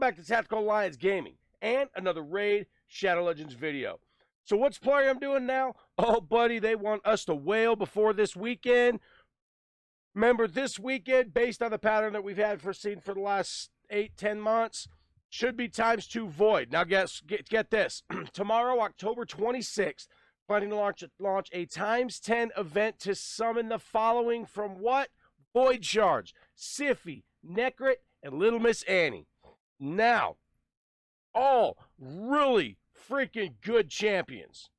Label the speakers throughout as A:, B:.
A: back to Tactical Alliance Gaming and another Raid Shadow Legends video. So what's player I'm doing now? Oh, buddy, they want us to whale before this weekend. Remember, this weekend, based on the pattern that we've had seen for the last 8-10 months, should be ×2 Void. Now, get this. Tomorrow, October 26th, planning to launch a ×10 event to summon the following from what? Void Shards, Siphi, Necrit, and Little Miss Annie. Now, all really freaking good champions.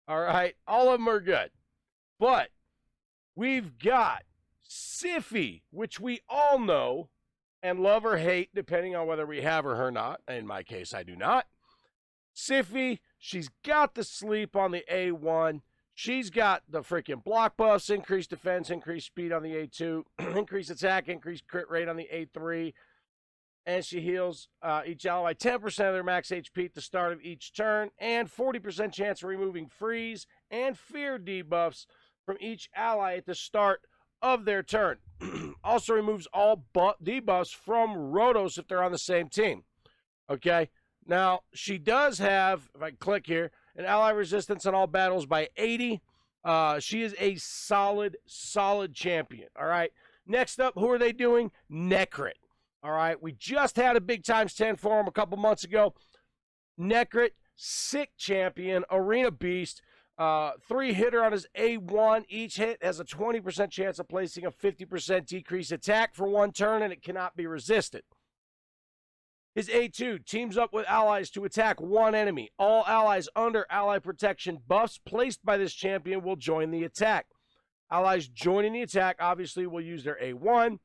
A: All right? All of them are good. But we've got Siphi, which we all know and love or hate, depending on whether we have her or not. In my case, I do not. Siphi, she's got the sleep on the A1. She's got the freaking block buffs, increased defense, increased speed on the A2, increased attack, increased crit rate on the A3. And she heals each ally 10% of their max HP at the start of each turn, and 40% chance of removing freeze and fear debuffs from each ally at the start of their turn. Also removes all debuffs from Rotos if they're on the same team. Okay? Now, she does have, if I click here, an ally resistance on all battles by 80. She is a solid champion. All right? Next up, who are they doing? Necrit. All right? We just had a big ×10 for him a couple months ago. Necrit, sick champion, arena beast. 3-hitter on his A1. Each hit has a 20% chance of placing a 50% decreased attack for one turn, and it cannot be resisted. His A2 teams up with allies to attack one enemy. All allies under ally protection buffs placed by this champion will join the attack. Allies joining the attack obviously will use their A1.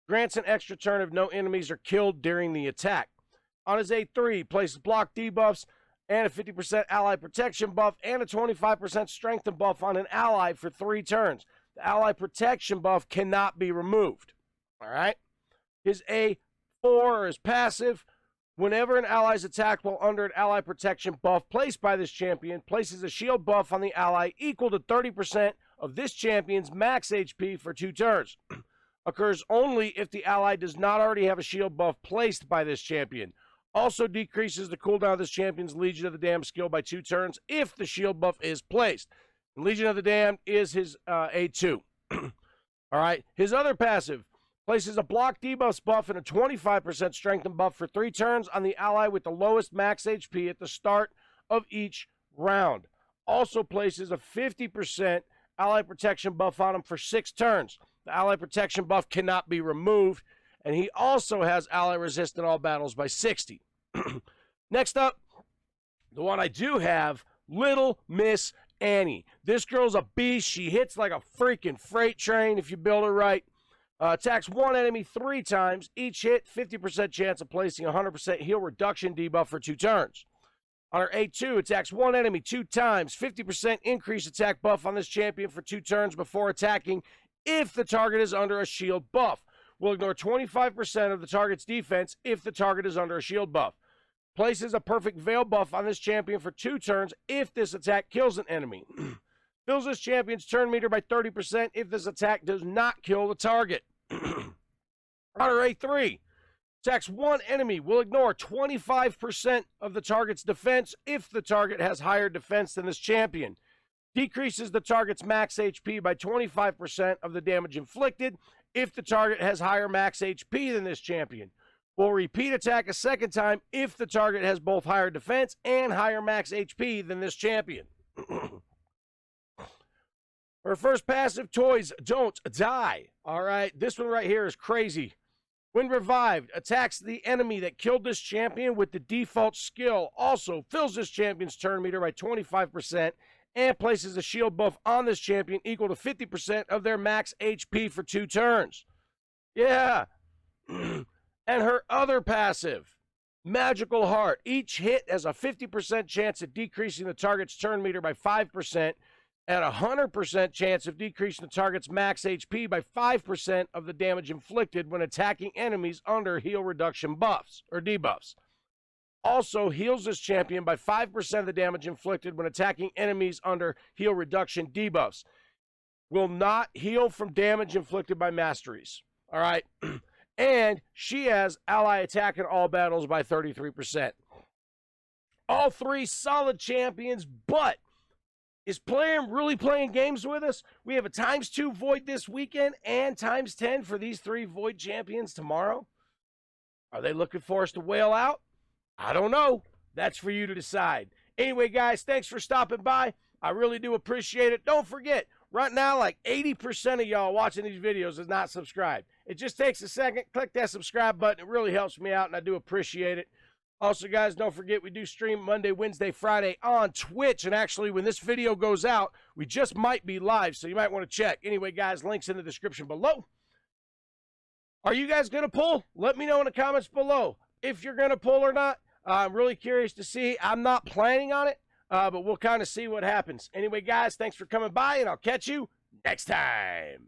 A: Grants an extra turn if no enemies are killed during the attack. On his A3, places block debuffs and a 50% ally protection buff and a 25% strengthen buff on an ally for 3 turns. The ally protection buff cannot be removed. All right? His A4 is passive. Whenever an ally is attacked while under an ally protection buff placed by this champion, places a shield buff on the ally equal to 30% of this champion's max HP for 2 turns. Occurs only if the ally does not already have a shield buff placed by this champion. Also decreases the cooldown of this champion's Legion of the Damned skill by 2 turns if the shield buff is placed. Legion of the Damned is his A2. All right. His other passive places a block debuffs buff and a 25% strengthen buff for 3 turns on the ally with the lowest max HP at the start of each round. Also places a 50% ally protection buff on him for 6 turns. The ally protection buff cannot be removed. And he also has ally resist in all battles by 60. Next up, the one I do have, Little Miss Annie. This girl's a beast. She hits like a freaking freight train if you build her right. Attacks one enemy 3 times. Each hit, 50% chance of placing 100% heal reduction debuff for 2 turns. On her A2, attacks one enemy 2 times. 50% increased attack buff on this champion for 2 turns before attacking if the target is under a shield buff. Will ignore 25% of the target's defense if the target is under a shield buff. Places a perfect veil buff on this champion for 2 turns if this attack kills an enemy. Fills this champion's turn meter by 30% if this attack does not kill the target. On her A3, attacks one enemy. Will ignore 25% of the target's defense if the target has higher defense than this champion. Decreases the target's max HP by 25% of the damage inflicted if the target has higher max HP than this champion. Will repeat attack a second time if the target has both higher defense and higher max HP than this champion. Her first passive, Toys Don't Die. All right, this one right here is crazy. When revived, attacks the enemy that killed this champion with the default skill. Also fills this champion's turn meter by 25%. And places a shield buff on this champion equal to 50% of their max HP for 2 turns. Yeah. And her other passive, Magical Heart. Each hit has a 50% chance of decreasing the target's turn meter by 5% and a 100% chance of decreasing the target's max HP by 5% of the damage inflicted when attacking enemies under heal reduction buffs or debuffs. Also heals this champion by 5% of the damage inflicted when attacking enemies under heal reduction debuffs. Will not heal from damage inflicted by masteries. All right. And she has ally attack in all battles by 33%. All three solid champions, but is really playing games with us? We have a ×2 Void this weekend and ×10 for these 3 Void champions tomorrow. Are they looking for us to whale out? I don't know. That's for you to decide. Anyway, guys, thanks for stopping by. I really do appreciate it. Don't forget, right now, like 80% of y'all watching these videos is not subscribed. It just takes a second. Click that subscribe button. It really helps me out, and I do appreciate it. Also, guys, don't forget we do stream Monday, Wednesday, Friday on Twitch. And actually, when this video goes out, we just might be live, so you might want to check. Anyway, guys, links in the description below. Are you guys going to pull? Let me know in the comments below if you're going to pull or not. I'm really curious to see. I'm not planning on it, but we'll kind of see what happens. Anyway, guys, thanks for coming by, and I'll catch you next time.